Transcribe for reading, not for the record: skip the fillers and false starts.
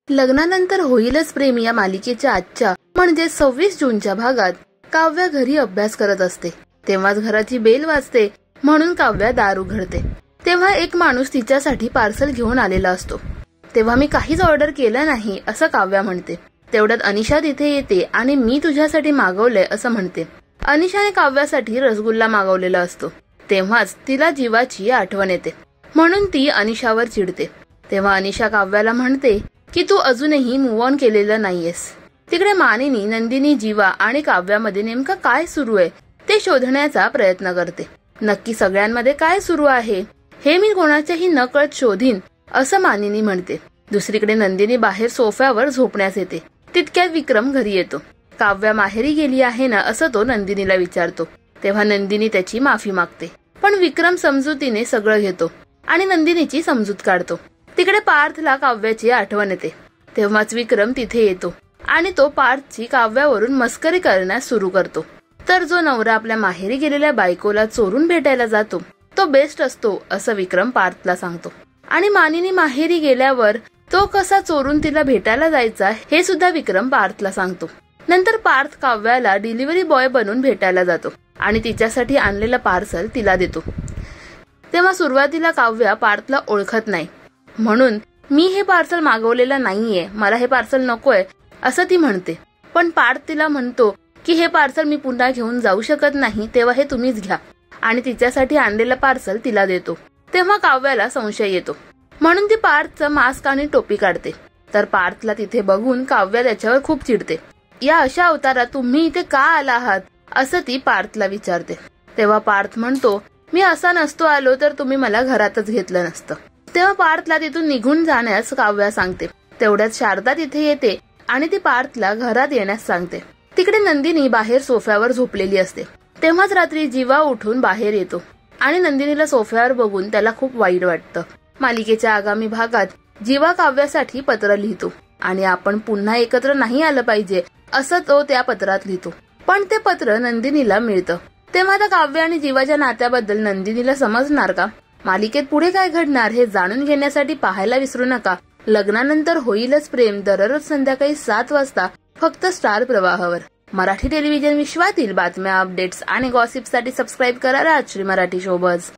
लग्नानंतर होईलच प्रेम या मालिकेच्या आजच्या म्हणजे 26 जूनच्या भागात काव्या घरी अभ्यास करत असते. तेव्हाच घराची बेल वाजते म्हणून काव्या दार उघडते. तेव्हा एक माणूस तिच्यासाठी पार्सल घेऊन आलेला असतो. तेव्हा मी काहीच ऑर्डर केलं नाही असं काव्या म्हणते. तेवढ्यात अनिशा तिथे येते आणि मी तुझ्यासाठी मागवलंय असं म्हणते. अनिशाने काव्यासाठी रसगुल्ला मागवलेला असतो. तेव्हाच तिला जीवाची आठवण येते म्हणून ती अनिशावर चिडते. तेव्हा अनिशा काव्याला म्हणते की तू अजूनही मूव्ह ऑन केलेलं नाहीयेस. तिकडे मानिनी नंदिनी, जीवा आणि काव्यामध्ये नेमकं काय सुरू आहे ते शोधण्याचा प्रयत्न करते. नक्की सगळ्यांमध्ये काय सुरू आहे हे मी कोणाच्याही नकळत शोधीन असं मानिनी म्हणते. दुसरीकडे नंदिनी बाहेर सोफ्यावर झोपण्यास येते. तितक्यात विक्रम घरी येतो. काव्या माहेरी गेली आहे ना असं तो नंदिनीला विचारतो. तेव्हा नंदिनी त्याची माफी मागते. पण विक्रम समजुतीने सगळं घेतो आणि नंदिनीची समजूत काढतो. तिकडे पार्थला काव्याची आठवण येते. तेव्हाच विक्रम तिथे येतो आणि तो पार्थची काव्यावरून मस्करी करण्यास सुरू करतो. तर जो नवरा आपल्या माहेरी गेलेल्या बायकोला चोरून भेटायला जातो तो बेस्ट असतो असं विक्रम पार्थला सांगतो. आणि मानिनी माहेरी गेल्यावर तो कसा चोरून तिला भेटायला जायचा हे सुद्धा विक्रम पार्थला सांगतो. नंतर पार्थ काव्याला डिलिव्हरी बॉय बनून भेटायला जातो आणि तिच्यासाठी आणलेलं पार्सल तिला देतो. तेव्हा सुरुवातीला काव्या पार्थला ओळखत नाही म्हणून मी हे पार्सल मागवलेलं नाहीये, मला हे पार्सल नकोय असं ती म्हणते. पण पार्थ तिला म्हणतो की हे पार्सल मी पुन्हा घेऊन जाऊ शकत नाही, तेव्हा हे तुम्हीच घ्या आणि तिच्यासाठी आणलेलं पार्सल तिला देतो. तेव्हा काव्याला संशय येतो म्हणून ती पार्थचं मास्क आणि टोपी काढते. तर पार्थला तिथे बघून काव्या त्याच्यावर खूप चिडते. या अशा अवतारात तुम्ही इथे का आला आहात असं ती पार्थला विचारते. तेव्हा पार्थ म्हणतो मी असा नसतो आलो तर तुम्ही मला घरातच घेतलं नसतं. तेव्हा पार्थला तिथून निघून जाण्यास काव्या सांगते. तेवढ्यात शारदा तिथे येते आणि ती पार्थला घरात येण्यास सांगते. तिकडे नंदिनी बाहेर सोफ्यावर झोपलेली असते. तेव्हाच रात्री जीवा उठून बाहेर येतो आणि नंदिनीला सोफ्यावर बघून त्याला खूप वाईट वाटतं. मालिकेच्या आगामी भागात जीवा काव्यासाठी पत्र लिहितो आणि आपण पुन्हा एकत्र नाही आलं पाहिजे असं तो त्या पत्रात लिहितो. पण ते पत्र नंदिनीला मिळतं. तेव्हा आता काव्य आणि जीवाच्या नात्याबद्दल नंदिनीला समजणार का? मालिकेत पुढे काय घडणार हे जाणून घेण्यासाठी पाहायला विसरू नका लग्नानंतर होईलच प्रेम, दररोज संध्याकाळी 7 वाजता फक्त स्टार प्रवाहावर. मराठी टेलिव्हिजन विश्वातील बातम्या, अपडेट्स आणि गॉसिपसाठी सबस्क्राईब करा राजश्री मराठी शोबज.